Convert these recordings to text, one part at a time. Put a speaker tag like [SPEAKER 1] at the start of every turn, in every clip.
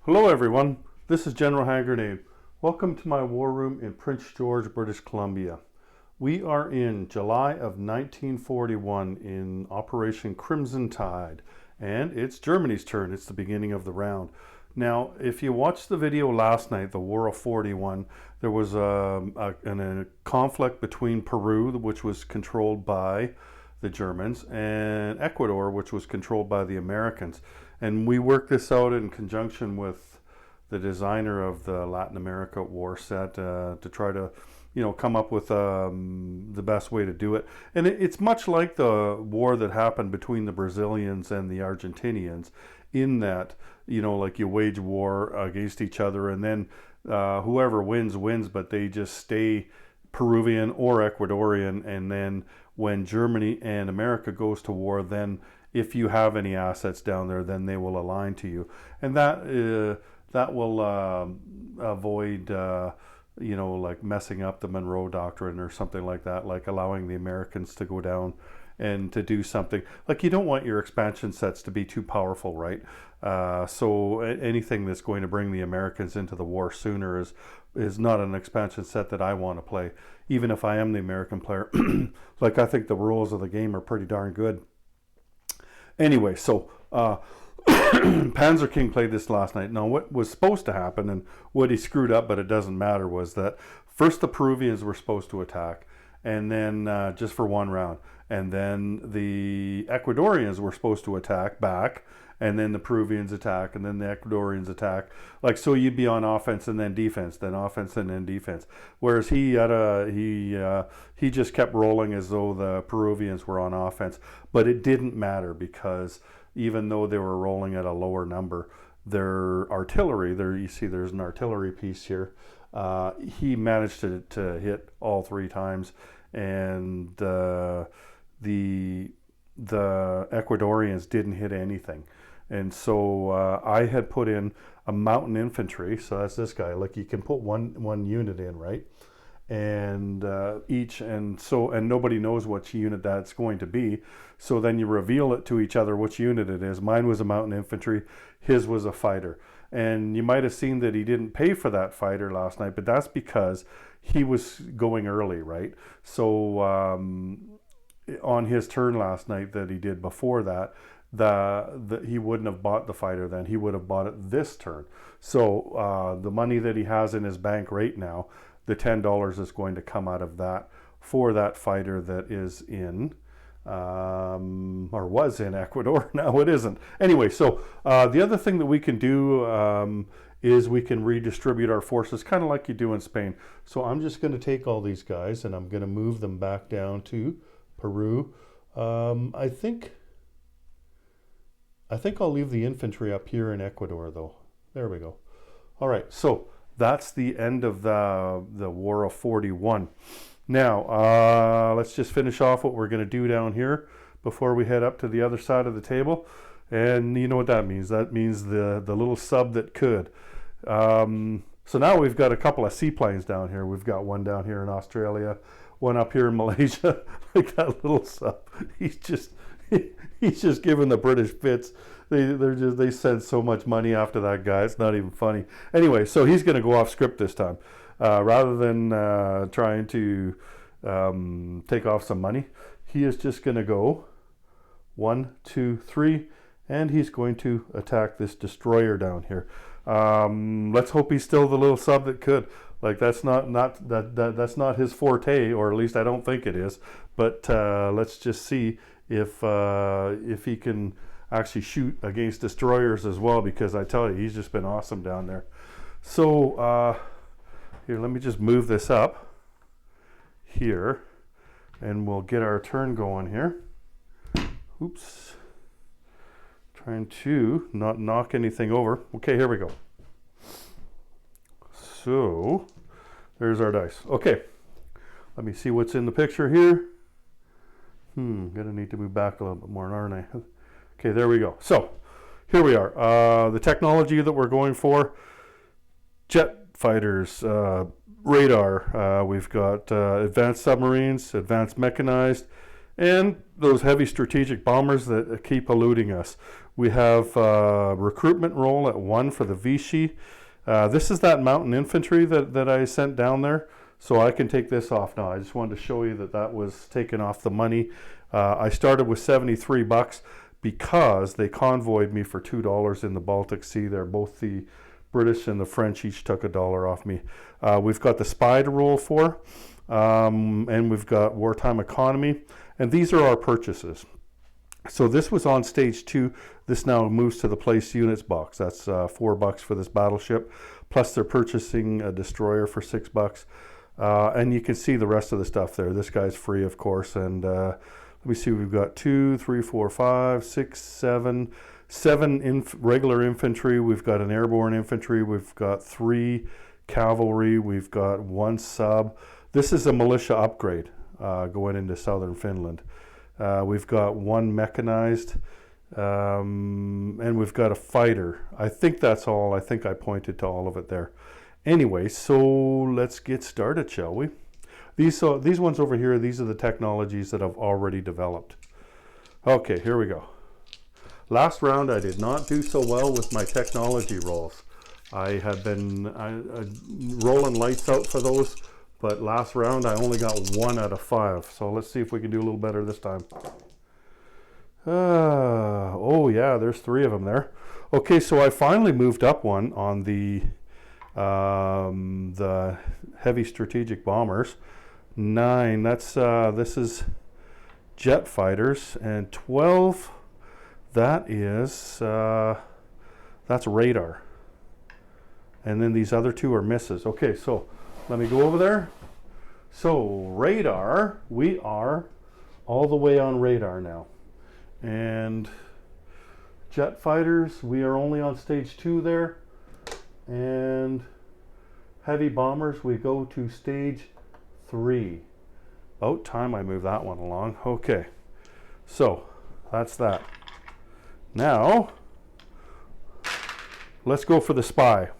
[SPEAKER 1] Hello everyone, this is General Hand Grenade. Welcome to my war room in Prince George, British Columbia. We are in July of 1941 in Operation Crimson Tide, and it's Germany's turn. It's the beginning of the round. Now, if you watched the video last night, the War of 41, there was a conflict between Peru, which was controlled by the Germans, and Ecuador, which was controlled by the Americans. And we worked this out in conjunction with the designer of the Latin America war set to try to, come up with the best way to do it. And it's much like the war that happened between the Brazilians and the Argentinians, in that, like you wage war against each other, and then whoever wins, but they just stay Peruvian or Ecuadorian, and then when Germany and America goes to war, then if you have any assets down there, then they will align to you, and that will avoid like messing up the Monroe Doctrine or something like that, like allowing the Americans to go down and to do something. Like, you don't want your expansion sets to be too powerful, right? So anything that's going to bring the Americans into the war sooner is not an expansion set that I want to play, even if I am the American player. Like, I think the rules of the game are pretty darn good. Anyway, so Panzer King played this last night. Now, what was supposed to happen, and what he screwed up, but it doesn't matter, was that first the Peruvians were supposed to attack, and then just for one round, and then the Ecuadorians were supposed to attack back, and then the Peruvians attack, and then the Ecuadorians attack. Like, so you'd be on offense and then defense, then offense and then defense. Whereas he just kept rolling as though the Peruvians were on offense. But it didn't matter, because even though they were rolling at a lower number, their artillery, there you see there's an artillery piece here, he managed to hit all three times, and the Ecuadorians didn't hit anything. And so I had put in a mountain infantry, so that's this guy. Like, you can put one unit in, right? And and nobody knows which unit that's going to be. So then you reveal it to each other which unit it is. Mine was a mountain infantry, his was a fighter. And you might have seen that he didn't pay for that fighter last night, but that's because he was going early, right? So on his turn last night that he did before that, he wouldn't have bought the fighter then. He would have bought it this turn. So the money that he has in his bank right now, the $10 is going to come out of that for that fighter that is in, or was in Ecuador. Now it isn't. Anyway, so the other thing that we can do is we can redistribute our forces, kind of like you do in Spain. So I'm just going to take all these guys and I'm going to move them back down to Peru. I think I'll leave the infantry up here in Ecuador, though. There we go. All right, so that's the end of the War of 41. Now, let's just finish off what we're going to do down here before we head up to the other side of the table. And you know what that means. That means the little sub that could. So now we've got a couple of seaplanes down here. We've got one down here in Australia, one up here in Malaysia. Like that little sub. He's just giving the British fits. They send so much money after that guy. It's not even funny. Anyway, so he's going to go off script this time, rather than trying to take off some money. He is just going to go 1, 2, 3, and he's going to attack this destroyer down here. Let's hope he's still the little sub that could. Like, that's that's not his forte, or at least I don't think it is. But let's just see if he can actually shoot against destroyers as well, because I tell you, he's just been awesome down there. So here, let me just move this up here, and we'll get our turn going here. Oops. Trying to not knock anything over. Okay, here we go. So there's our dice. Okay, let me see what's in the picture here. Gonna need to move back a little bit more, aren't I? Okay, there we go. So here we are. The technology that we're going for: jet fighters, radar. We've got advanced submarines, advanced mechanized, and those heavy strategic bombers that keep eluding us. We have recruitment roll at 1 for the Vichy. This is that mountain infantry that I sent down there. So I can take this off now. I just wanted to show you that that was taken off the money. I started with $73 because they convoyed me for $2 in the Baltic Sea there. Both the British and the French each took $1 off me. We've got the spy to roll for, and we've got wartime economy. And these are our purchases. So this was on stage 2. This now moves to the place units box. That's $4 for this battleship. Plus they're purchasing a destroyer for $6. And you can see the rest of the stuff there. This guy's free, of course. And let me see, we've got 2, 3, 4, 5, 6, 7 regular infantry. We've got an airborne infantry. We've got 3 cavalry. We've got 1 sub. This is a militia upgrade going into southern Finland. We've got 1 mechanized, and we've got a fighter. I think that's all. I think I pointed to all of it there. Anyway, so let's get started, shall we? These ones over here, these are the technologies that I've already developed. Okay, here we go. Last round I did not do so well with my technology rolls. I had been rolling lights out for those, but last round I only got 1 out of 5. So let's see if we can do a little better this time. Oh yeah, there's 3 of them there. Okay, so I finally moved up one on the heavy strategic bombers. 9, that's this is jet fighters, and 12, that is that's radar. And then these other 2 are misses. Okay, so let me go over there. So radar, we are all the way on radar now. And jet fighters, we are only on stage 2 there. And heavy bombers, we go to stage 3. About time I move that one along. Okay, so that's that. Now let's go for the spy.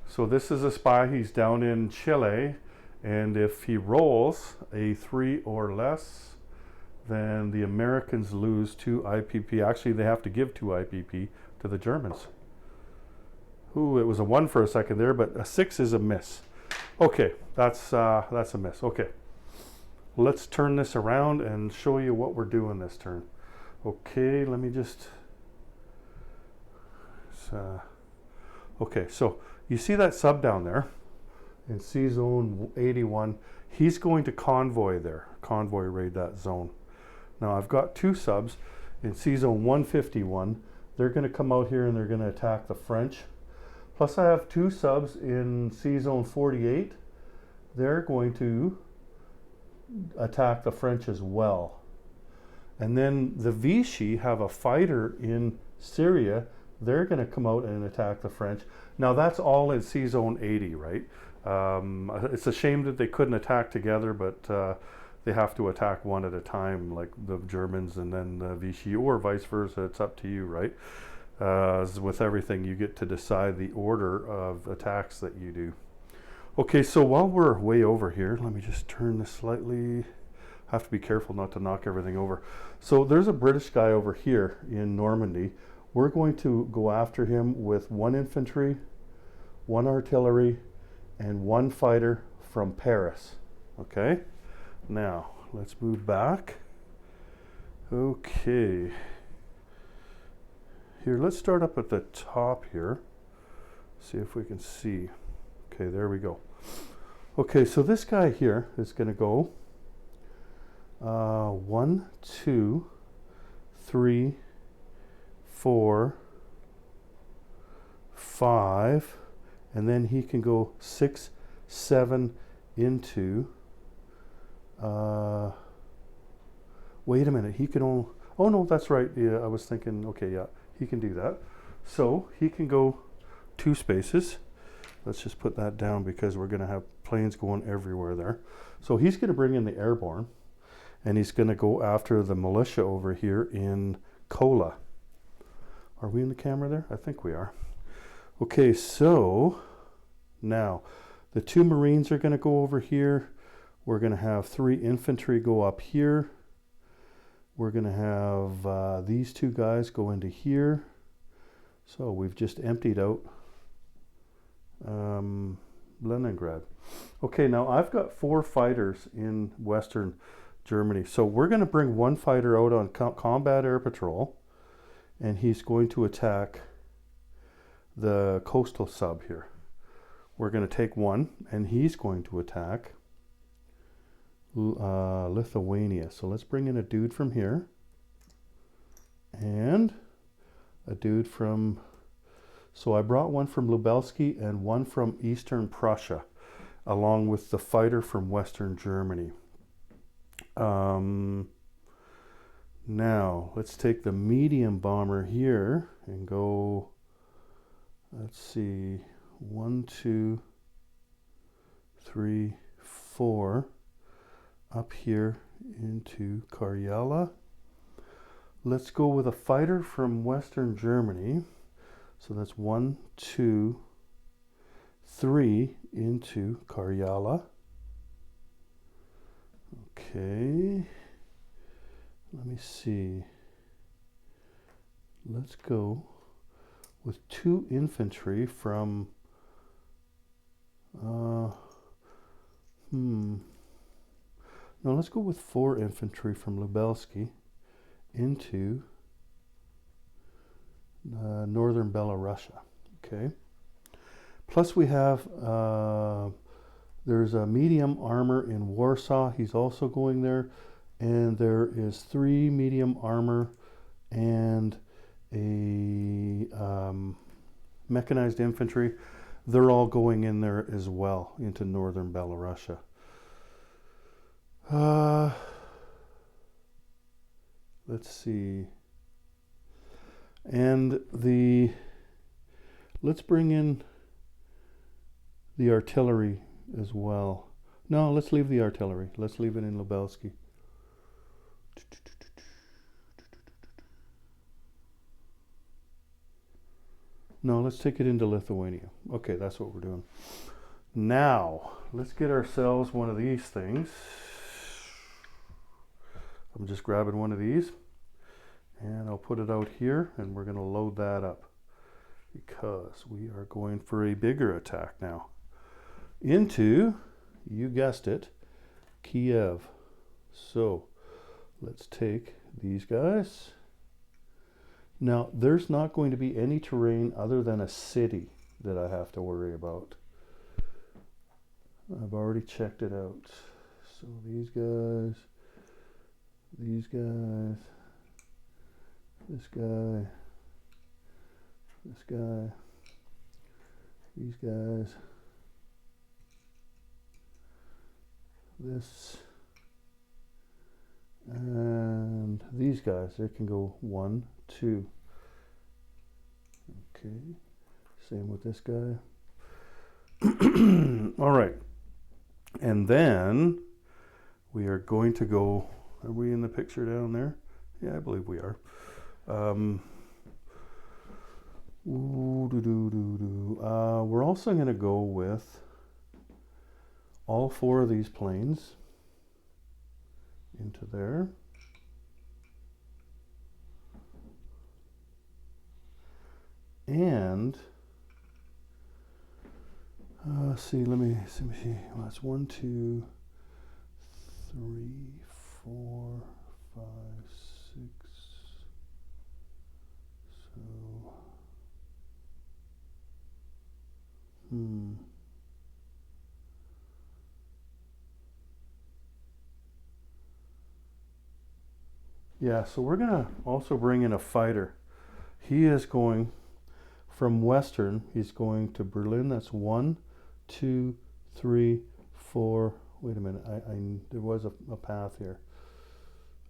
[SPEAKER 1] So this is a spy. He's down in Chile, and if he rolls a 3 or less, then the Americans lose 2 IPP. Actually, they have to give 2 IPP to the Germans. Ooh, it was a 1 for a second there, but a 6 is a miss. Okay, that's a miss. Okay, let's turn this around and show you what we're doing this turn. Okay, let me just... okay, so you see that sub down there in C zone 81? He's going to convoy there, convoy raid that zone. Now I've got 2 subs in C zone 151. They're going to come out here and they're going to attack the French. Plus I have 2 subs in C zone 48. They're going to attack the French as well. And then the Vichy have a fighter in Syria. They're going to come out and attack the French. Now that's all in C zone 80, right? It's a shame that they couldn't attack together, but they have to attack one at a time, like the Germans and then the Vichy, or vice versa. It's up to you, right? With everything, you get to decide the order of attacks that you do. Okay, so while we're way over here, let me just turn this slightly. Have to be careful not to knock everything over. So there's a British guy over here in Normandy. We're going to go after him with 1 infantry, 1 artillery, and 1 fighter from Paris. Okay, now let's move back. Okay. Here, let's start up at the top here. See if we can see. Okay, there we go. Okay, so this guy here is going to go 1, 2, 3, 4, 5, and then he can go 6, 7 into. Wait a minute, he can only. Oh no, that's right. Yeah, I was thinking. Okay, yeah. He can do that. So he can go 2 spaces. Let's just put that down because we're going to have planes going everywhere there. So he's going to bring in the airborne, and he's going to go after the militia over here in Kola. Are we in the camera there? I think we are. Okay, so now the 2 Marines are going to go over here. We're going to have 3 infantry go up here. We're going to have these two guys go into here. So we've just emptied out Leningrad. Okay, now I've got 4 fighters in Western Germany. So we're going to bring one fighter out on combat air patrol, and he's going to attack the coastal sub here. We're going to take one, and he's going to attack Lithuania. So let's bring in a dude from here, and a dude from... So I brought one from Lubelski and one from Eastern Prussia, along with the fighter from Western Germany. Now, let's take the medium bomber here and go, let's see, 1, 2, 3, 4, up here into Karyala. Let's go with a fighter from Western Germany. So that's 1, 2, 3 into Karyala. Okay. Let me see. Let's go with 2 infantry from no, let's go with 4 infantry from Lubelski into northern Belarusia. Okay. Plus we have there's a medium armor in Warsaw. He's also going there. And there is 3 medium armor and a mechanized infantry. They're all going in there as well into northern Belarusia. Let's see. And let's bring in the artillery as well. No, let's leave the artillery. Let's leave it in Lubelski. No, let's take it into Lithuania. Okay, that's what we're doing. Now, let's get ourselves one of these things. I'm just grabbing one of these, and I'll put it out here, and we're going to load that up because we are going for a bigger attack now into, you guessed it, Kiev. So let's take these guys. Now, there's not going to be any terrain other than a city that I have to worry about. I've already checked it out. So these guys, this guy, this guy, these guys, this, and these guys. They can go 1, 2. Okay, same with this guy. All right, and then we are going to go, are we in the picture down there? Yeah, I believe we are. We're also going to go with all 4 of these planes into there. And see, let me see. Well, that's 1, 2, 3, 4, 5, 6. So, yeah, so we're gonna also bring in a fighter. He is going from Western, he's going to Berlin. That's 1, 2, 3, 4. Wait a minute, there was a path here.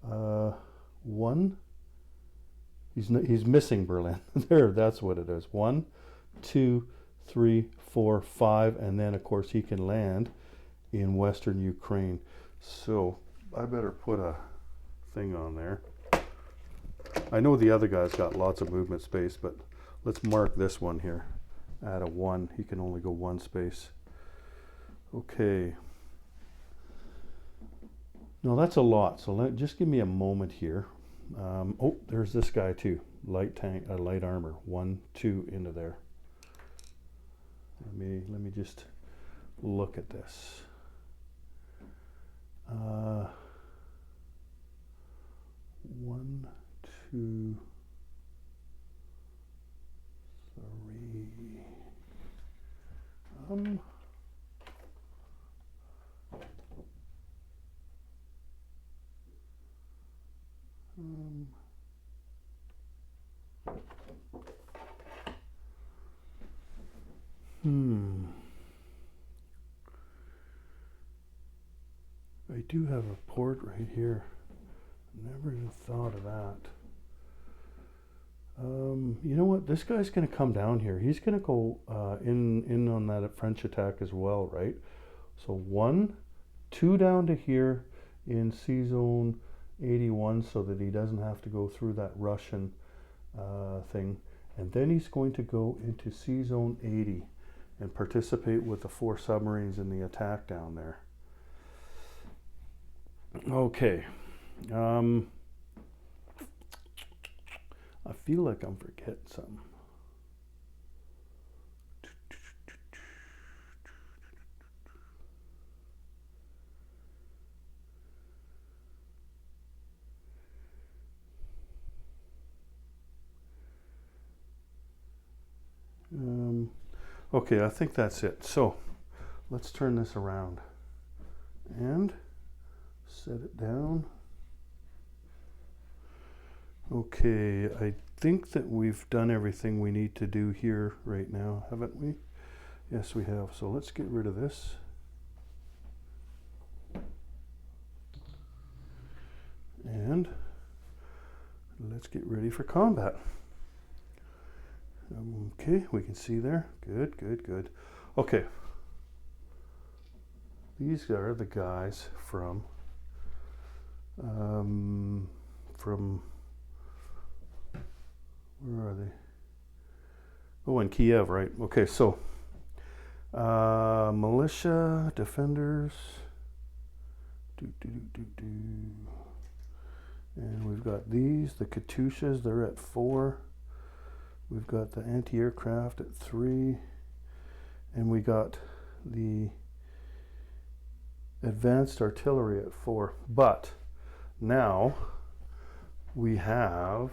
[SPEAKER 1] 1. He's missing Berlin. There, that's what it is. 1, 2, 3, 4, 5, and then of course he can land in Western Ukraine. So I better put a thing on there. I know the other guy's got lots of movement space, but let's mark this one here at a 1. He can only go 1 space. Okay. No, that's a lot. So just give me a moment here. Oh, there's this guy too. Light tank, light armor. 1, 2 into there. Let me just look at this. 1, 2, 3. I do have a port right here. Never even thought of that. You know what? This guy's going to come down here. He's going to go in on that French attack as well, right? So 1, 2 down to here in C zone 81 so that he doesn't have to go through that Russian thing. And then he's going to go into C zone 80 and participate with the 4 submarines in the attack down there. Okay. I feel like I'm forgetting something. Okay, I think that's it. So let's turn this around and set it down. Okay, I think that we've done everything we need to do here right now, haven't we? Yes, we have. So let's get rid of this. And let's get ready for combat. Okay, we can see there. Good, good, good. Okay. These are the guys from where are they? Oh, in Kiev, right? Okay, so militia, defenders, and we've got these, the Katyushas, they're at 4. We've got the anti-aircraft at 3, and we got the advanced artillery at 4. But now we have,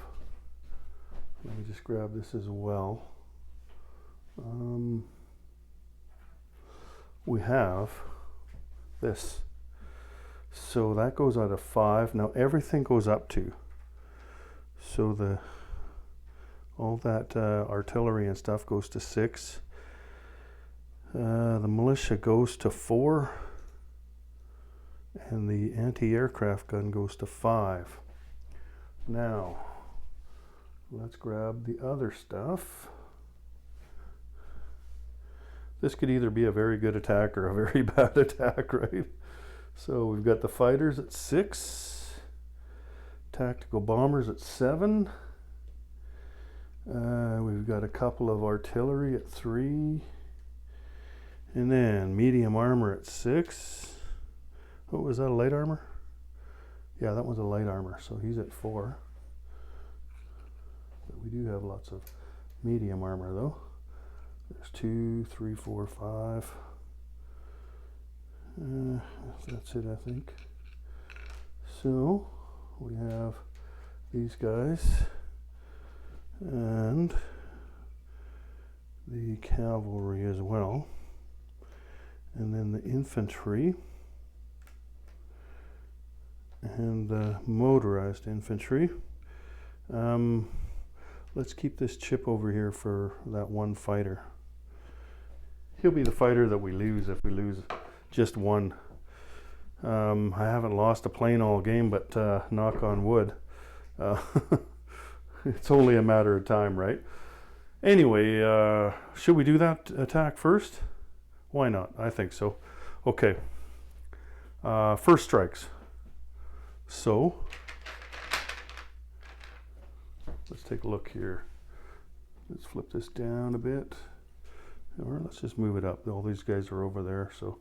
[SPEAKER 1] let me just grab this as well. We have this. So that goes out of 5. Now everything goes up to. So all that artillery and stuff goes to 6. The militia goes to 4. And the anti-aircraft gun goes to 5. Now, let's grab the other stuff. This could either be a very good attack or a very bad attack, right? So we've got the fighters at 6. Tactical bombers at 7. We've got a couple of artillery at 3. And then medium armor at 6. What was that, a light armor? Yeah, that was a light armor, so he's at 4. But we do have lots of medium armor, though. There's 2, 3, 4, 5. That's it, I think. So we have these guys and the cavalry as well, and then the infantry and the motorized infantry. Let's keep this chip over here for that one fighter. He'll be the fighter that we lose if we lose just one. I haven't lost a plane all game, but knock on wood. It's only a matter of time, right? Anyway, should we do that attack first? Why not? I think so. Okay. First strikes. So, let's take a look here. Let's flip this down a bit. Or let's just move it up. All these guys are over there, so.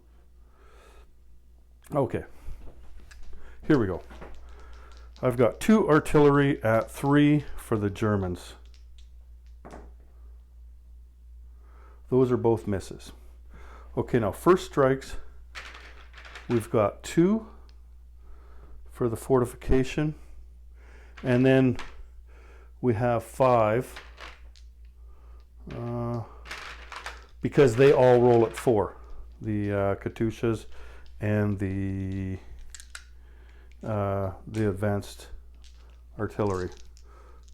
[SPEAKER 1] Okay. Here we go. I've got 2 artillery at 3 for the Germans. Those are both misses. Okay, now first strikes, we've got 2 for the fortification, and then we have 5 because they all roll at 4. The Katyushas and the advanced artillery.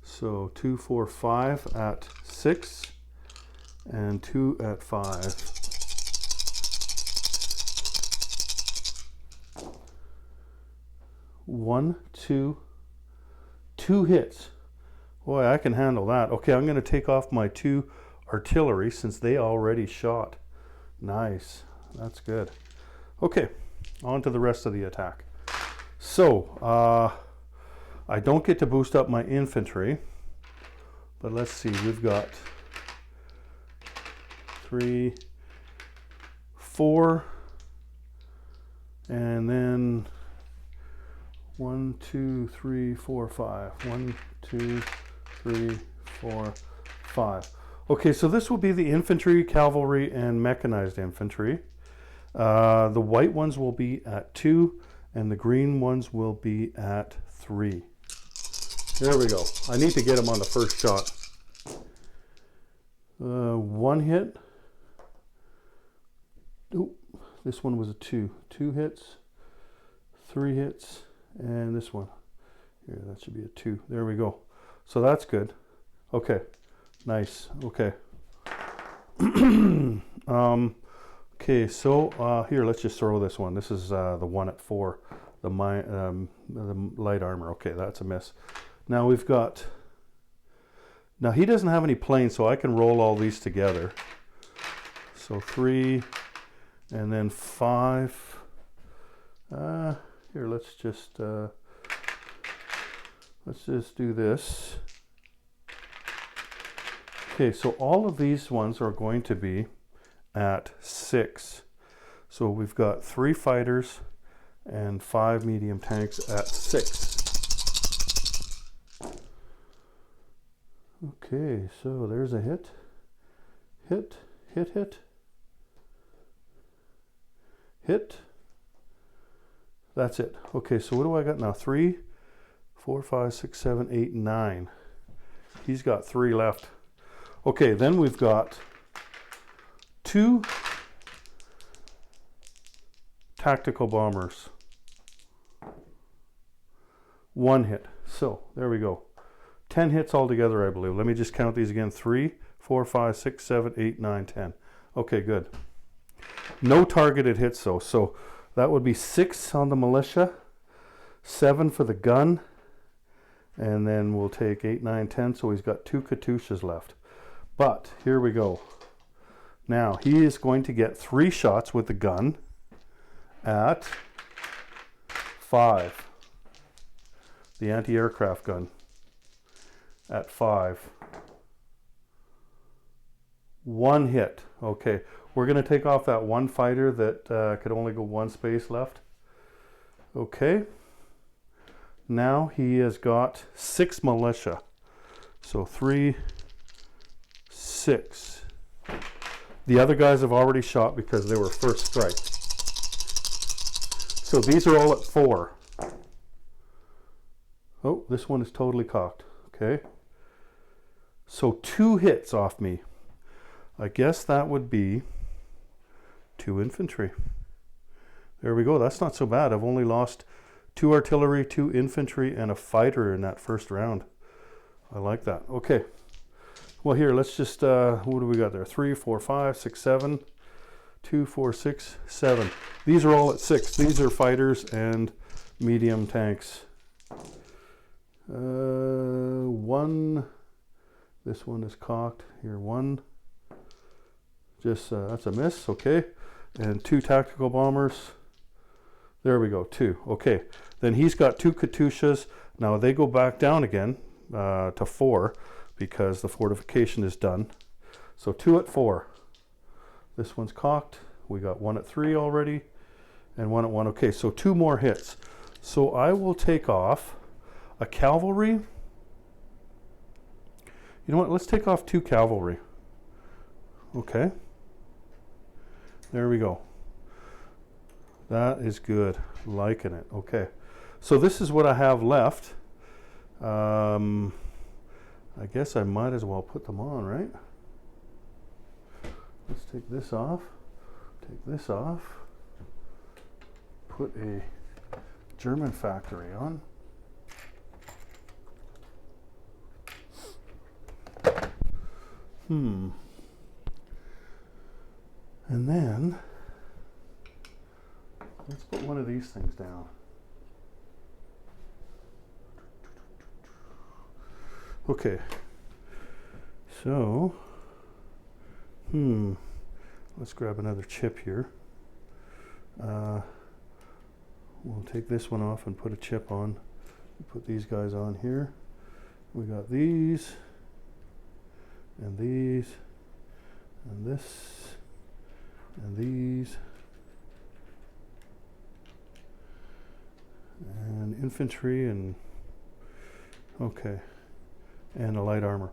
[SPEAKER 1] So 2, 4, 5 at 6 and 2 at 5. One, two hits. Boy, I can handle that. Okay, I'm going to take off my 2 artillery since they already shot. Nice. That's good. Okay, on to the rest of the attack. So, I don't get to boost up my infantry, but let's see, we've got 3, 4, and then 1, 2, 3, 4, 5. 1, 2, 3, 4, 5. Okay, so this will be the infantry, cavalry, and mechanized infantry. The white ones will be at 2, and the green ones will be at 3. There we go. I need to get them on the first shot. 1 hit. Oh, this one was a 2. 2 hits, 3 hits, and this one. Here, that should be a 2. There we go. So that's good. Okay, nice. Okay. Okay, so here, let's just throw this one. This is the one at 4, the light armor. Okay, that's a miss. Now we've got, now he doesn't have any planes, so I can roll all these together. So 3, and then 5. Here, let's just do this. Okay, so all of these ones are going to be at 6. So we've got 3 fighters and 5 medium tanks at 6. Okay, so there's a hit. Hit, hit, hit. Hit. That's it. Okay, so what do I got now? 3, 4, 5, 6, 7, 8, 9. He's got 3 left. Okay, then we've got 2 tactical bombers. 1 hit. So there we go. 10 hits altogether, I believe. Let me just count these again. 3, 4, 5, 6, 7, 8, 9, 10. Okay, good. No targeted hits though. So that would be 6 on the militia, 7 for the gun, and then we'll take 8, 9, 10. So he's got 2 Katyushas left. But here we go. Now he is going to get 3 shots with the gun at 5. The anti-aircraft gun at 5. 1 hit. Okay, we're going to take off that 1 fighter that could only go 1 space left. Okay. Now he has got 6 militia. So 3, 6. The other guys have already shot because they were first strike. So these are all at 4. Oh, this one is totally cocked. Okay. So 2 hits off me. I guess that would be 2 infantry. There we go. That's not so bad. I've only lost 2 artillery, 2 infantry, and a fighter in that first round. I like that. Okay. Well, here, let's just, what do we got there? 3, 4, 5, 6, 7. 2, 4, 6, 7. These are all at 6. These are fighters and medium tanks. 1. This one is cocked. Here, 1. Just, that's a miss. Okay. And 2 tactical bombers. There we go. 2. Okay. Then he's got 2 Katyushas. Now they go back down again to 4 because the fortification is done. So 2 at 4. This one's cocked. We got 1 at 3 already and 1 at 1. Okay, so 2 more hits. So I will take off a cavalry. You know what? Let's take off 2 cavalry. Okay. There we go. That is good. Liking it. Okay. So this is what I have left. I guess I might as well put them on, right? Let's take this off. Take this off. Put a German factory on. And then let's put one of these things down. Okay. So, let's grab another chip here. We'll take this one off and put a chip on. Put these guys on here. We got these, and these, and this, and these, and infantry, and okay, and a light armor.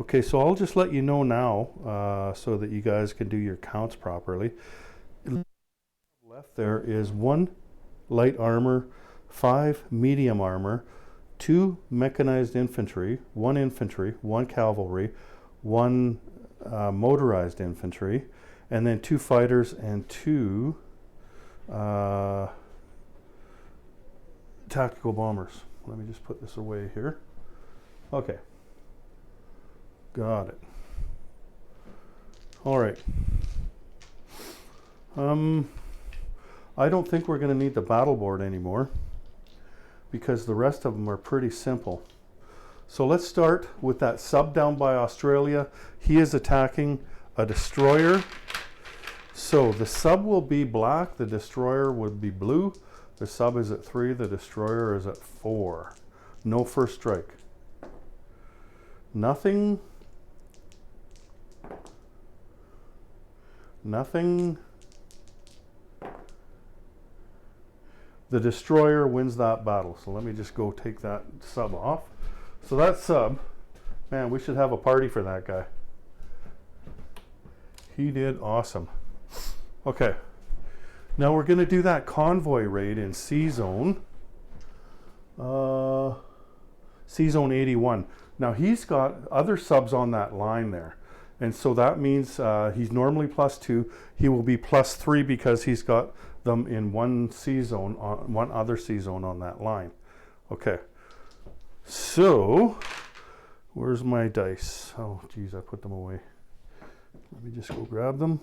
[SPEAKER 1] Okay, so I'll just let you know now so that you guys can do your counts properly. Left there is 1 light armor, 5 medium armor, 2 mechanized infantry, 1 cavalry, 1 motorized infantry, and then 2 fighters and 2 tactical bombers. Let me just put this away here. Okay. Got it. All right. I don't think we're going to need the battle board anymore because the rest of them are pretty simple. So let's start with that sub down by Australia. He is attacking a destroyer. So the sub will be black, the destroyer would be blue. The sub is at 3, the destroyer is at 4. No first strike. Nothing. The destroyer wins that battle. So let me just go take that sub off. So that sub, man, we should have a party for that guy. He did awesome. Okay. Now we're going to do that convoy raid in C Zone. C Zone 81. Now he's got other subs on that line there. And so that means he's normally +2. He will be +3 because he's got them in one C zone, one other C zone on that line. Okay. So, where's my dice? Oh, geez, I put them away. Let me just go grab them.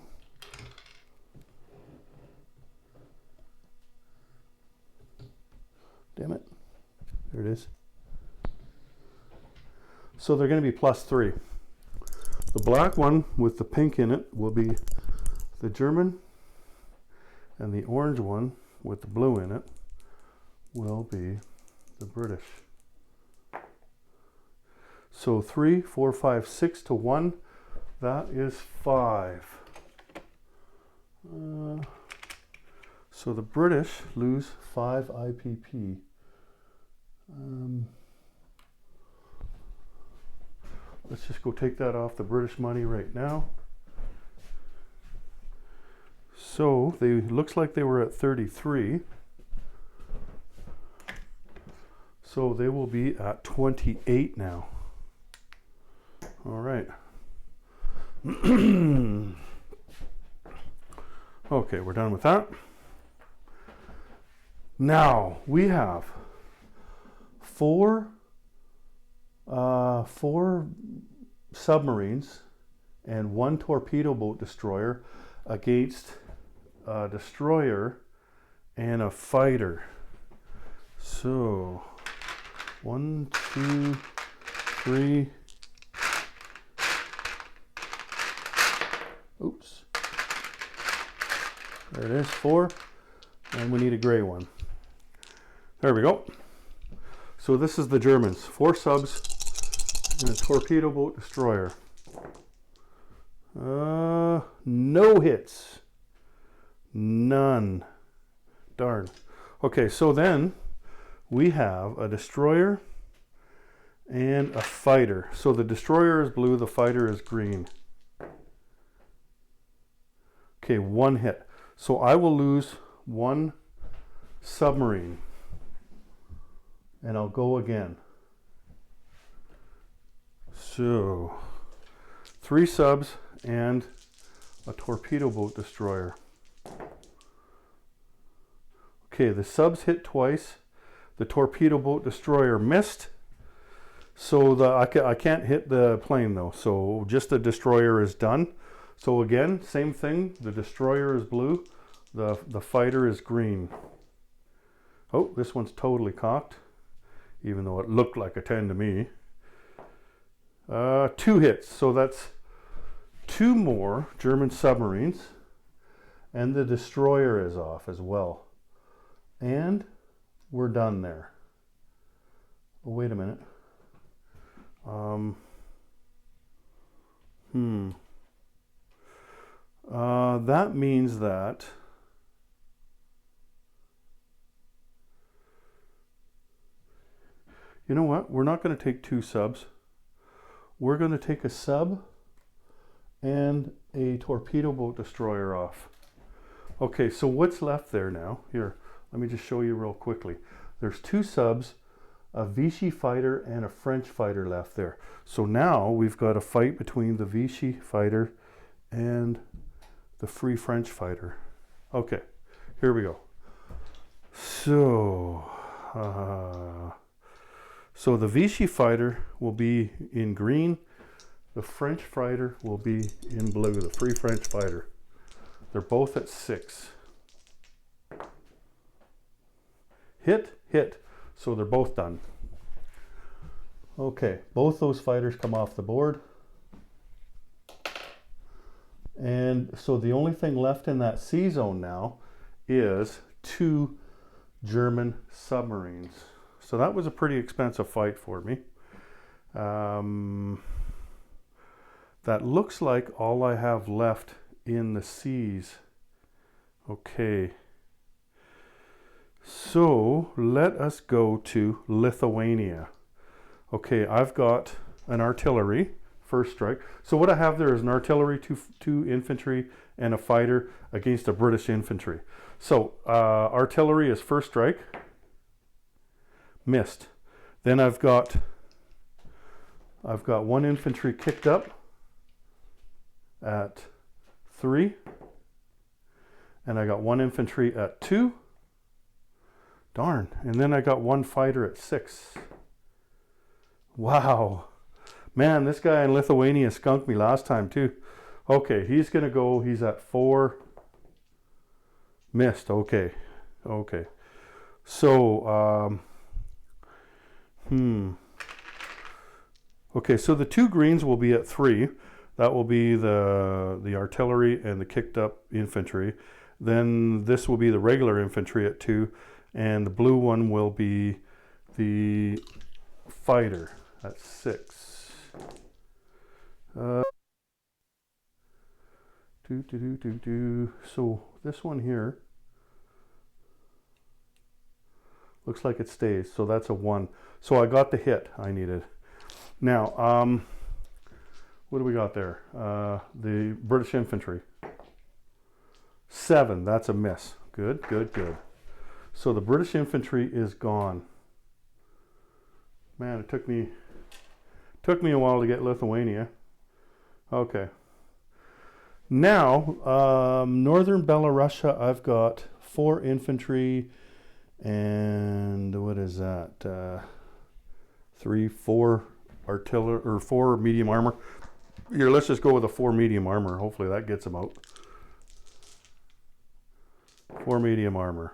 [SPEAKER 1] Damn it. There it is. So they're going to be +3. The black one with the pink in it will be the German, and the orange one with the blue in it will be the British. So 3, 4, 5, 6 to 1, that is 5. So the British lose 5 IPP. Let's just go take that off the British money right now. So they looks like they were at 33. So they will be at 28 now. All right. Okay, we're done with that. Now we have four submarines and 1 torpedo boat destroyer against a destroyer and a fighter. So 1, 2, 3. Oops. There it is, 4. And we need a gray one. There we go. So this is the Germans. 4 subs and a torpedo boat destroyer. No hits. None. Darn. Okay, so then we have a destroyer and a fighter. So the destroyer is blue, the fighter is green. Okay, one hit. So I will lose one submarine. And I'll go again. So 3 subs and a torpedo boat destroyer. Okay, the subs hit twice. The torpedo boat destroyer missed. So I can't hit the plane though. So just the destroyer is done. So again, same thing. The destroyer is blue. The fighter is green. Oh, this one's totally cocked, even though it looked like a 10 to me. 2 hits. So that's 2 more German submarines. And the destroyer is off as well. And we're done there. Oh, wait a minute. That means that you know what? We're not going to take 2 subs. We're going to take a sub and a torpedo boat destroyer off. Okay, so what's left there now? Here, let me just show you real quickly. There's 2 subs, a Vichy fighter and a French fighter left there. So now we've got a fight between the Vichy fighter and the Free French fighter. Okay, here we go. So the Vichy fighter will be in green. The French fighter will be in blue, the Free French fighter. They're both at 6. Hit, hit. So they're both done. Okay, both those fighters come off the board. And so the only thing left in that C zone now is 2 German submarines. So that was a pretty expensive fight for me. That looks like all I have left in the C's. Okay. So let us go to Lithuania. Okay, I've got an artillery, first strike. So what I have there is an artillery, two infantry, and a fighter against a British infantry. So artillery is first strike. Missed. Then I've got 1 infantry kicked up at 3. And I got 1 infantry at 2. Darn. And then I got 1 fighter at 6. Wow. Man, this guy in Lithuania skunked me last time too. Okay, he's going to go. He's at 4. Missed. Okay. Okay. So, okay, so the 2 greens will be at 3. That will be the artillery and the kicked up infantry. Then this will be the regular infantry at 2. And the blue one will be the fighter at 6. So this one here looks like it stays. So that's a 1. So I got the hit I needed. Now, what do we got there? The British infantry. 7. That's a miss. Good, good, good. So the British infantry is gone. Man, it took me a while to get Lithuania. Okay. Now, northern Belarusia, I've got 4 infantry and what is that? 4 artillery or 4 medium armor. Here, let's just go with a 4 medium armor. Hopefully that gets them out. 4 medium armor.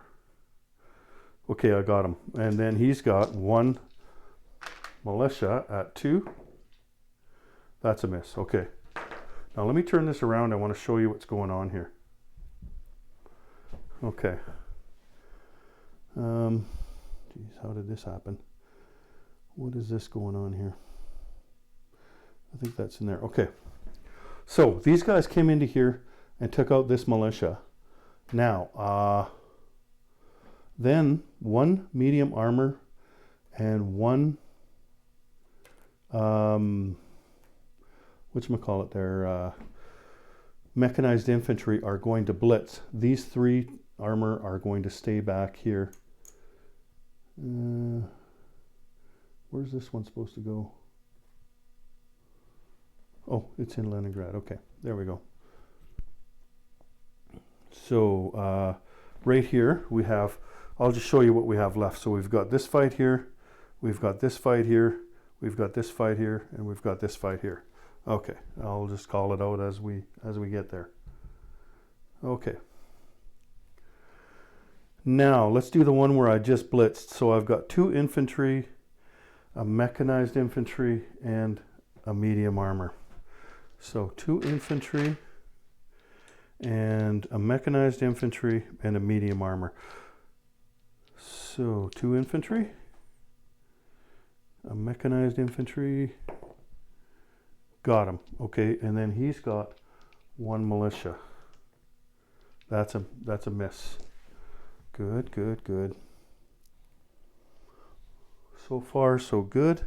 [SPEAKER 1] Okay, I got him. And then he's got 1 militia at 2. That's a miss. Okay. Now let me turn this around. I want to show you what's going on here. Okay. Geez, how did this happen? What is this going on here? I think that's in there. Okay. So these guys came into here and took out this militia. Now, then 1 medium armor and one, whatchamacallit there, mechanized infantry are going to blitz. These 3 armor are going to stay back here. Where's this one supposed to go? Oh, it's in Leningrad. Okay, there we go. So right here we have, I'll just show you what we have left. So we've got this fight here, we've got this fight here, we've got this fight here, and we've got this fight here. Okay, I'll just call it out as we get there. Okay. Now let's do the one where I just blitzed. So I've got 2 infantry, a mechanized infantry, and a medium armor. So 2 infantry and a mechanized infantry and a medium armor. So 2 infantry, a mechanized infantry, got him. Okay, and then he's got 1 militia. That's a miss. Good, good, good. So far, so good.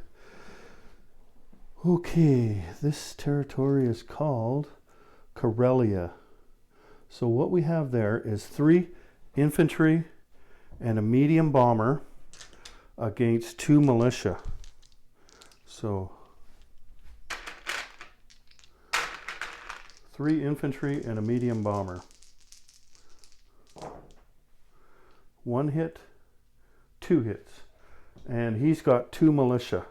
[SPEAKER 1] Okay, this territory is called Karelia. So what we have there is 3 infantry and a medium bomber against 2 militia. So 3 infantry and a medium bomber. 1 hit, 2 hits. And he's got 2 militia.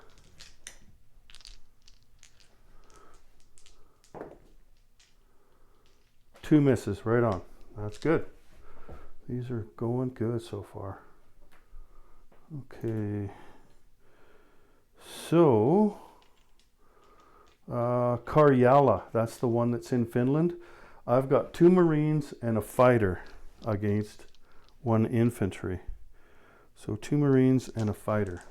[SPEAKER 1] Two misses, right on. That's good. These are going good so far. Okay. So, Karjala, that's the one that's in Finland. I've got 2 Marines and a fighter against 1 infantry. So 2 Marines and a fighter.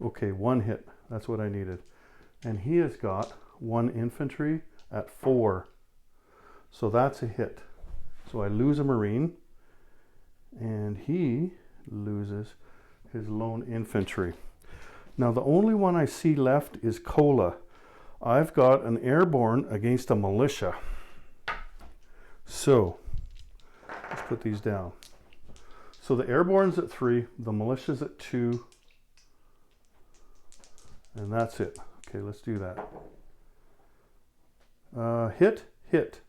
[SPEAKER 1] Okay, 1 hit. That's what I needed. And he has got 1 infantry at 4. So that's a hit. So I lose a Marine, and he loses his lone infantry. Now the only one I see left is Kola. I've got an airborne against a militia. So let's put these down. So the airborne's at 3, the militia's at 2, and that's it. Okay, let's do that. Hit, hit.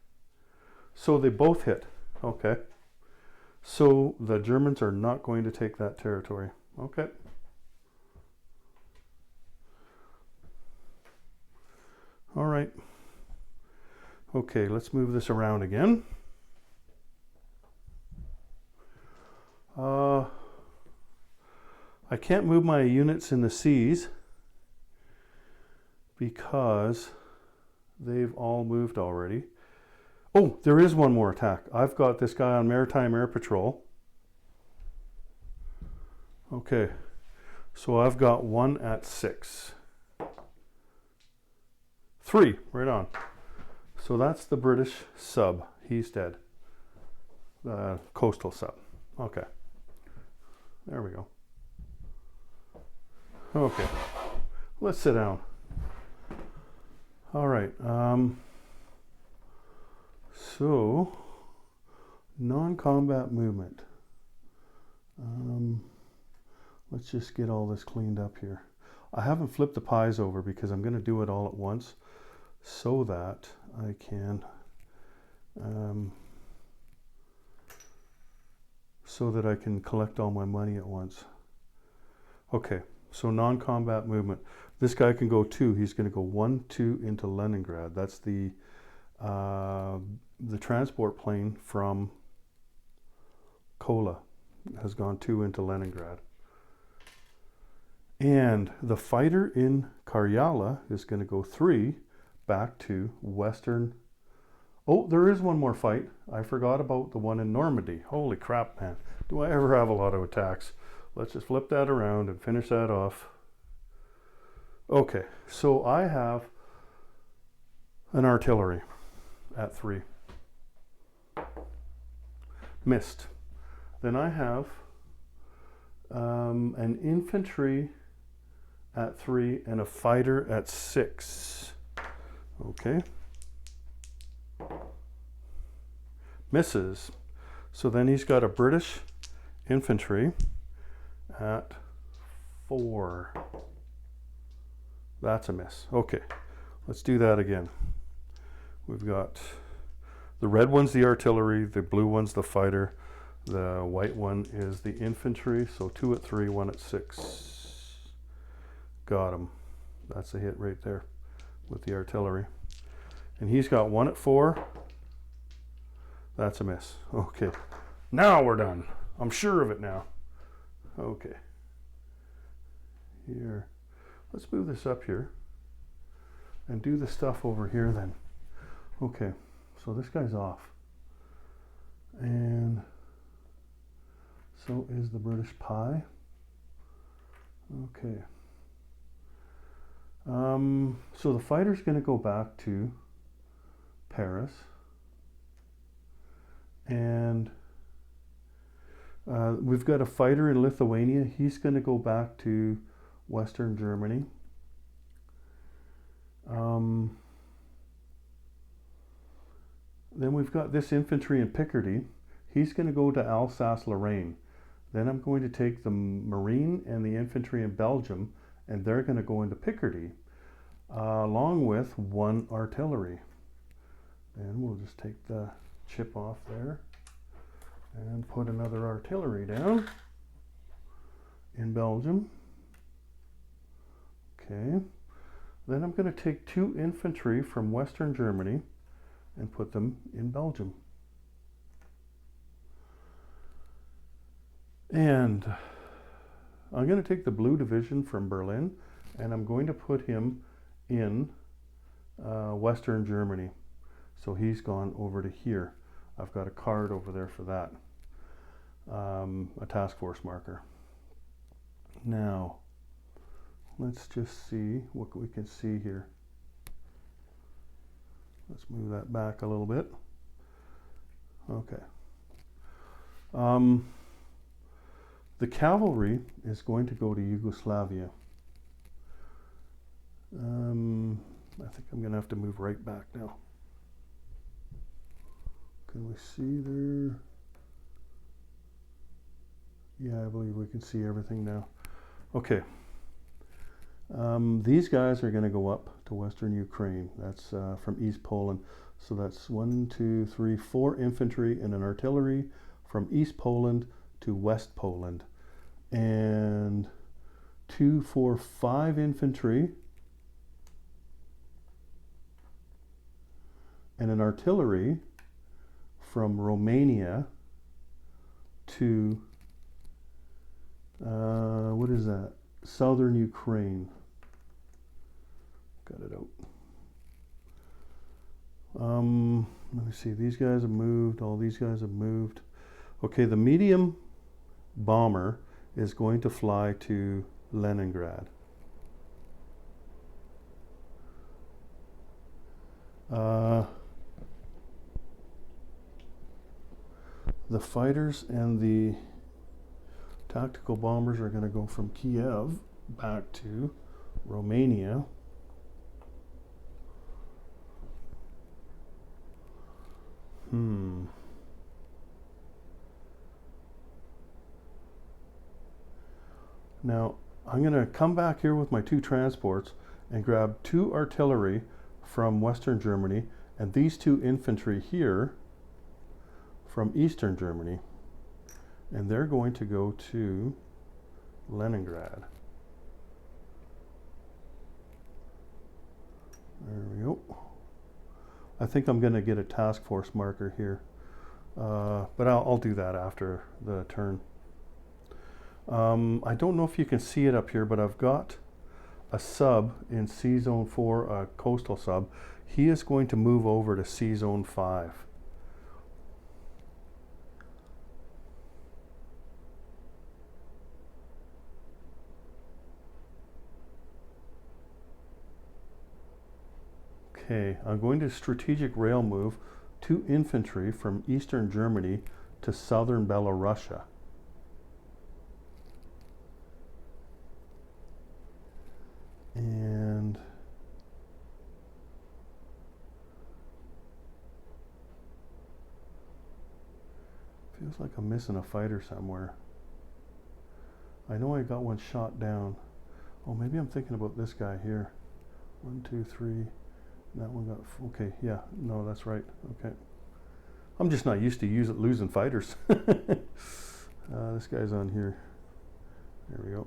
[SPEAKER 1] So they both hit. Okay. So the Germans are not going to take that territory. Okay. All right. Okay, let's move this around again. I can't move my units in the seas because they've all moved already. Oh, there is one more attack. I've got this guy on Maritime Air Patrol. Okay, so I've got 1 at 6. 3, right on. So that's the British sub. He's dead. The coastal sub. Okay. There we go. Okay. Let's sit down. All right. So, non-combat movement. Let's just get all this cleaned up here. I haven't flipped the pies over because I'm going to do it all at once so that I can collect all my money at once. Okay, so non-combat movement. This guy can go 2. He's going to go 1, 2 into Leningrad. That's the transport plane from Kola has gone 2 into Leningrad. And the fighter in Karjala is going to go 3 back to Western. Oh, there is one more fight. I forgot about the one in Normandy. Holy crap, man. Do I ever have a lot of attacks? Let's just flip that around and finish that off. Okay, so I have an artillery at 3. Missed. Then I have an infantry at 3 and a fighter at 6. Okay. Misses. So then he's got a British infantry at 4. That's a miss. Okay, let's do that again. We've got the red one's the artillery, the blue one's the fighter, the white one is the infantry. So 2 at 3, 1 at 6. Got him. That's a hit right there with the artillery. And he's got 1 at 4. That's a miss. Okay, now we're done. I'm sure of it now. Okay. Here. Let's move this up here and do the stuff over here then. Okay, so this guy's off. And so is the British pie. Okay. So the fighter's going to go back to Paris. And we've got a fighter in Lithuania. He's going to go back to Western Germany. Then we've got this infantry in Picardy. He's going to go to Alsace-Lorraine. Then I'm going to take the marine and the infantry in Belgium, and they're going to go into Picardy, along with 1 artillery. And we'll just take the chip off there and put another artillery down in Belgium. Okay, then I'm going to take 2 infantry from Western Germany and put them in Belgium. And I'm going to take the blue division from Berlin and I'm going to put him in Western Germany. So he's gone over to here. I've got a card over there for that, a task force marker. Now, let's just see what we can see here. Let's move that back a little bit. Okay. The cavalry is going to go to Yugoslavia. I think I'm going to have to move right back now. Can we see there? Yeah, I believe we can see everything now. Okay. These guys are going to go up to Western Ukraine. That's from East Poland. So that's 1, 2, 3, 4 infantry and an artillery from East Poland to West Poland. And 2, 4, 5 infantry and an artillery from Romania to, what is that? Southern Ukraine. Got it out. Let me see, these guys have moved, all these guys have moved. Okay, the medium bomber is going to fly to Leningrad. The fighters and the tactical bombers are going to go from Kiev back to Romania. Now, I'm going to come back here with my 2 transports and grab 2 artillery from Western Germany and these 2 infantry here from Eastern Germany. And they're going to go to Leningrad. There we go. I think I'm going to get a task force marker here, but I'll do that after the turn. I don't know if you can see it up here, but I've got a sub in C Zone 4, a coastal sub. He is going to move over to C Zone 5. Okay, I'm going to strategic rail move 2 infantry from Eastern Germany to Southern Belarusia. Feels like I'm missing a fighter somewhere. I know I got one shot down. Oh, maybe I'm thinking about this guy here. 1, 2, 3. That one got, okay, yeah, no, that's right, okay. I'm just not used to losing fighters. This guy's on here. There we go.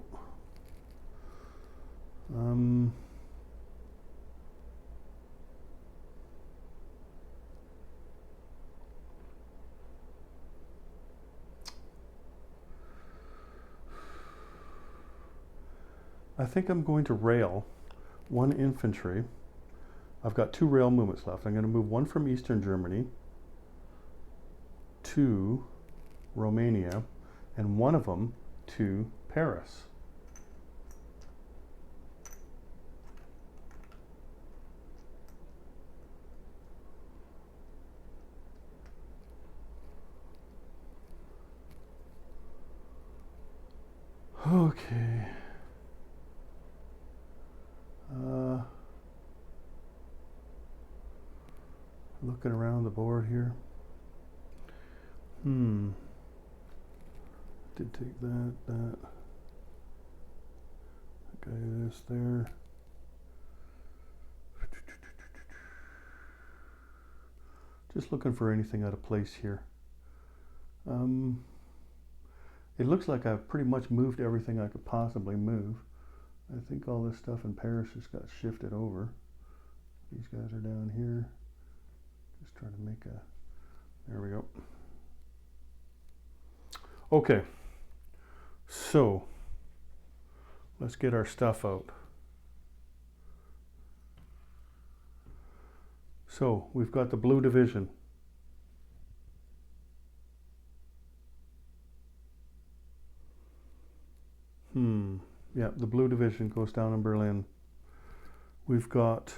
[SPEAKER 1] I think I'm going to rail 1 infantry. I've got 2 rail movements left. I'm going to move 1 from Eastern Germany to Romania and 1 of them to Paris. Okay. Looking around the board here. Did take that. Okay, this there. Just looking for anything out of place here. It looks like I've pretty much moved everything I could possibly move. I think all this stuff in Paris just got shifted over. These guys are down here. Just trying to make a, there we go. Okay, so let's get our stuff out. So we've got the Blue Division. Yeah, the Blue Division goes down in Berlin. We've got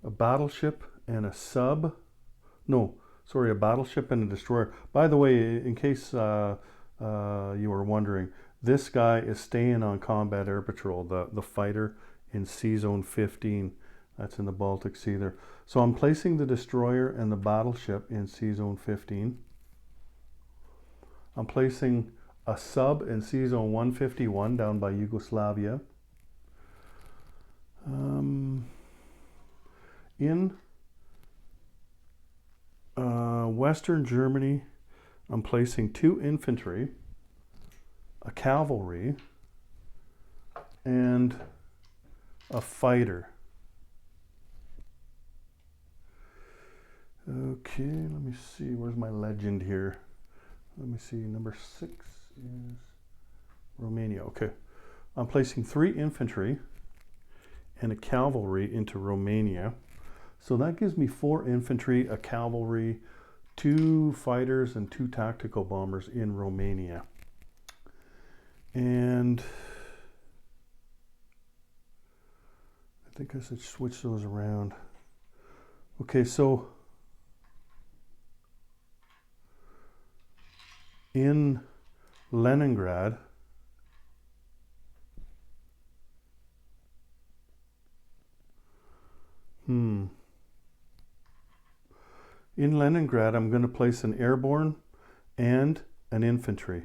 [SPEAKER 1] a battleship and a sub. No, sorry, a battleship and a destroyer. By the way, in case you were wondering, this guy is staying on combat air patrol, the fighter in Sea Zone 15. That's in the Baltic Sea there. So I'm placing the destroyer and the battleship in Sea Zone 15. I'm placing a sub in Sea Zone 151 down by Yugoslavia. In Western Germany, I'm placing 2 infantry, a cavalry, and a fighter. Okay, let me see, where's my legend here? Let me see, number 6 is Romania. Okay, I'm placing 3 infantry and a cavalry into Romania. So that gives me 4 infantry, a cavalry, 2 fighters, and 2 tactical bombers in Romania. And I think I should switch those around. Okay, so in Leningrad, in Leningrad, I'm going to place an airborne and an infantry.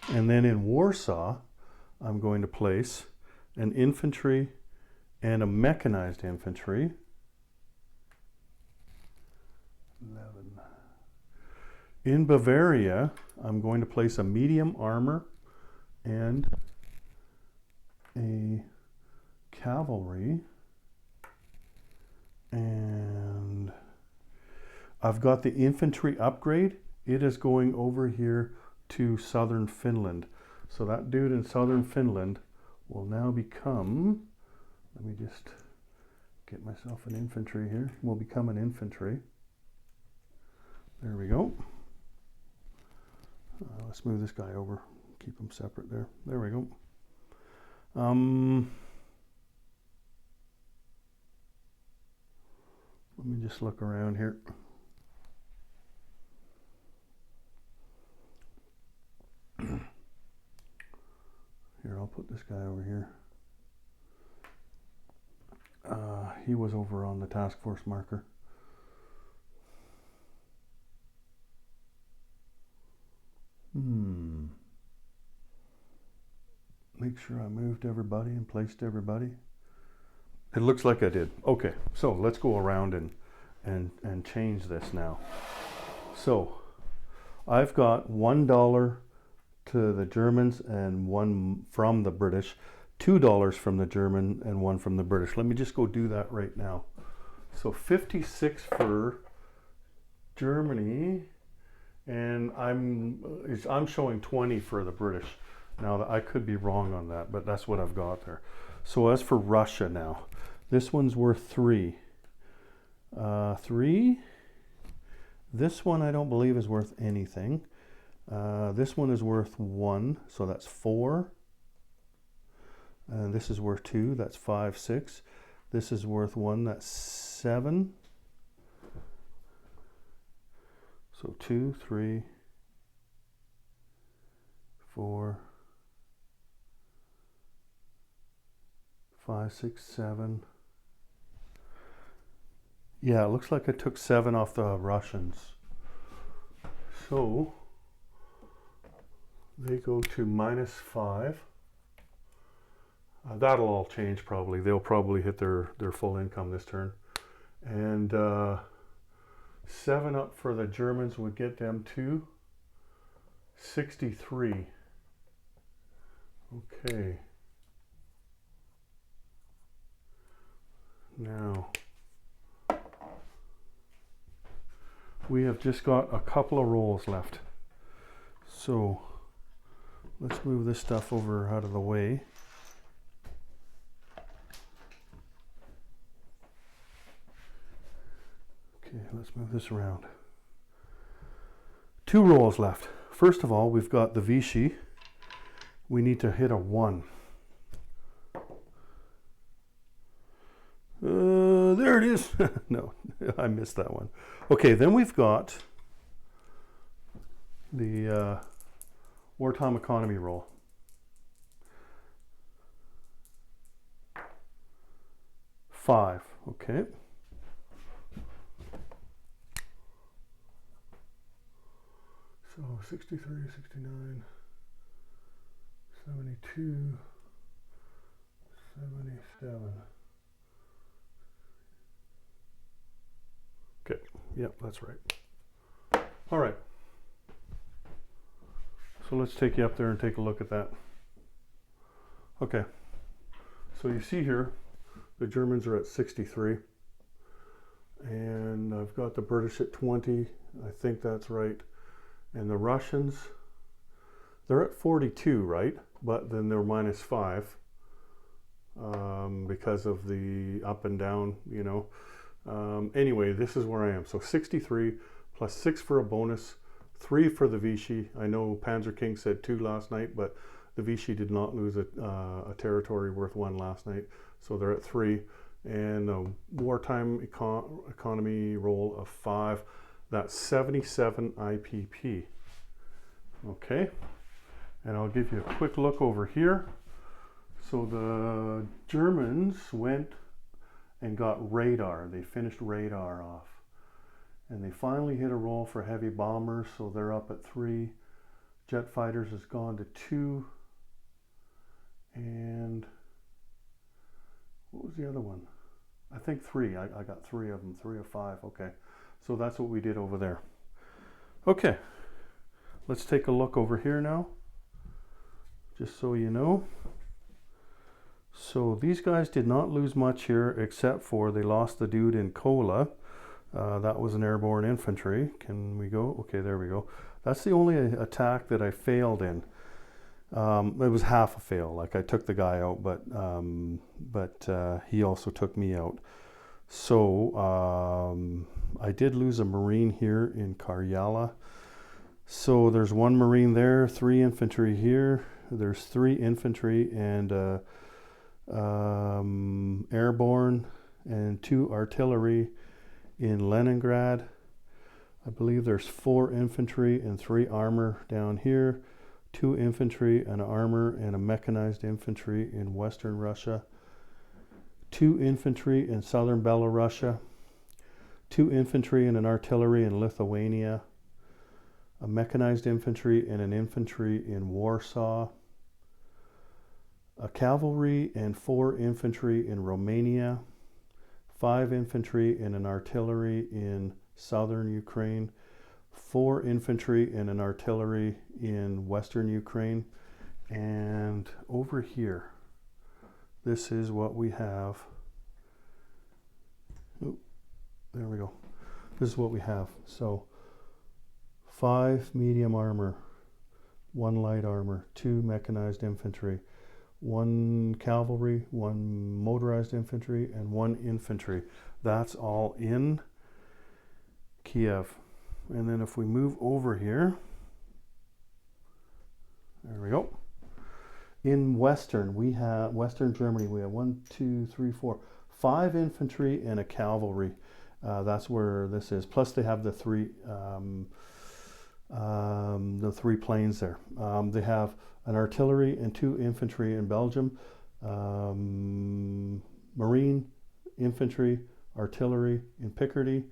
[SPEAKER 1] And then in Warsaw, I'm going to place an infantry and a mechanized infantry. 11. In Bavaria, I'm going to place a medium armor and a cavalry. And I've got the infantry upgrade. It is going over here to southern Finland. So that dude in southern Finland will now become, let me just get myself an infantry here, will become an infantry. There we go. Let's move this guy over, keep them separate there. There we go. Let me just look around here. Here, I'll put this guy over here. He was over on the task force marker. make sure I moved everybody and placed everybody. It looks like I did. Okay, so let's go around and change this now. So I've got $1 to the Germans and 1 from the British, $2 from the German and 1 from the British. Let me just go do that right now. So 56 for Germany, and I'm showing 20 for the British. Now I could be wrong on that, but that's what I've got there. So as for Russia now, this one's worth 3. 3. This one I don't believe is worth anything. This one is worth 1, so that's 4. This is worth 2, that's 5, 6. This is worth 1, that's 7. So 2, 3, 4, 5, 6, 7. Yeah, it looks like I took 7 off the Russians. So they go to -5. That'll all change probably. They'll probably hit their full income this turn. And 7 up for the Germans would get them to 63. Okay. Now, we have just got a couple of rolls left. So let's move this stuff over out of the way. Okay, let's move this around. 2 rolls left. First of all, we've got the Vichy. We need to hit a 1. There it is. No, I missed that one. Okay, then we've got the wartime economy roll. 5, okay. So 63, 69, 72, 77. Okay, yep, that's right. All right. So let's take you up there and take a look at that. Okay, so you see here, the Germans are at 63. And I've got the British at 20. I think that's right. And the Russians, they're at 42, right? But then they're -5 because of the up and down, you know. Anyway, this is where I am. So 63 plus 6 for a bonus, 3 for the Vichy. I know Panzer King said 2 last night, but the Vichy did not lose a territory worth 1 last night. So they're at 3. And a wartime economy roll of 5. That's 77 IPP. Okay. And I'll give you a quick look over here. So the Germans went and got radar. They finished radar off. And they finally hit a roll for heavy bombers, so they're up at 3. Jet fighters has gone to 2. And what was the other one? I think 3. I got 3 of them, 3 of 5. Okay. So that's what we did over there. Okay. Let's take a look over here now, just so you know. So these guys did not lose much here, except for they lost the dude in Kola. That was an airborne infantry. Can we go? Okay, there we go. That's the only attack that I failed in. It was half a fail. Like I took the guy out, but he also took me out. So I did lose a Marine here in Karyala. So there's 1 Marine there, 3 infantry here. There's 3 infantry and airborne and 2 artillery in Leningrad. I believe there's 4 infantry and 3 armor down here, 2 infantry, an armor, and a mechanized infantry in Western Russia, 2 infantry in Southern Belarusia, 2 infantry and an artillery in Lithuania, a mechanized infantry and an infantry in Warsaw, a cavalry and 4 infantry in Romania, 5 infantry and an artillery in southern Ukraine, 4 infantry and an artillery in western Ukraine. And over here, this is what we have. Oh, there we go. This is what we have. So 5 medium armor, 1 light armor, 2 mechanized infantry, 1 cavalry, 1 motorized infantry, and 1 infantry. That's all in Kiev. And then if we move over here, there we go. In Western Germany, we have 1, 2, 3, 4, 5 infantry and a cavalry. That's where this is. Plus, they have the three planes there. They have an artillery and 2 infantry in Belgium, marine, infantry, artillery in Picardy,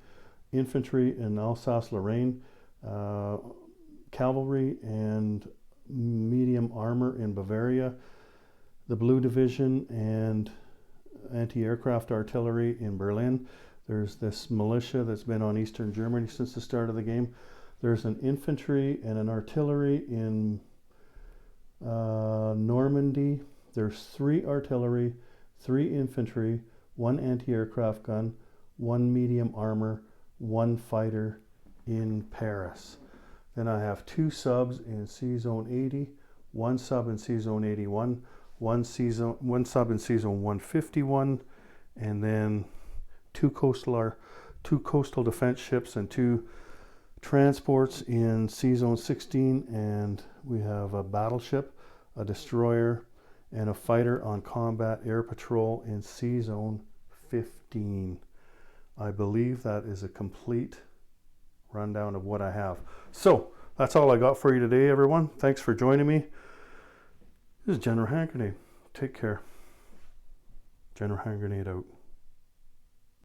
[SPEAKER 1] infantry in Alsace-Lorraine, cavalry and medium armor in Bavaria, the Blue Division and anti-aircraft artillery in Berlin. There's this militia that's been on Eastern Germany since the start of the game. There's an infantry and an artillery in Normandy. There's 3 artillery, 3 infantry, 1 anti-aircraft gun, 1 medium armor, 1 fighter in Paris. Then I have 2 subs in C-Zone 80, 1 sub in C-Zone 81, 1 sub in C-Zone 151, and then 2 coastal defense ships and 2 transports in C-Zone 16, and we have a battleship, a destroyer, and a fighter on combat air patrol in C-Zone 15. I believe that is a complete rundown of what I have. So that's all I got for you today, everyone. Thanks for joining me. This is General Hand Grenade. Take care. General Hand Grenade out.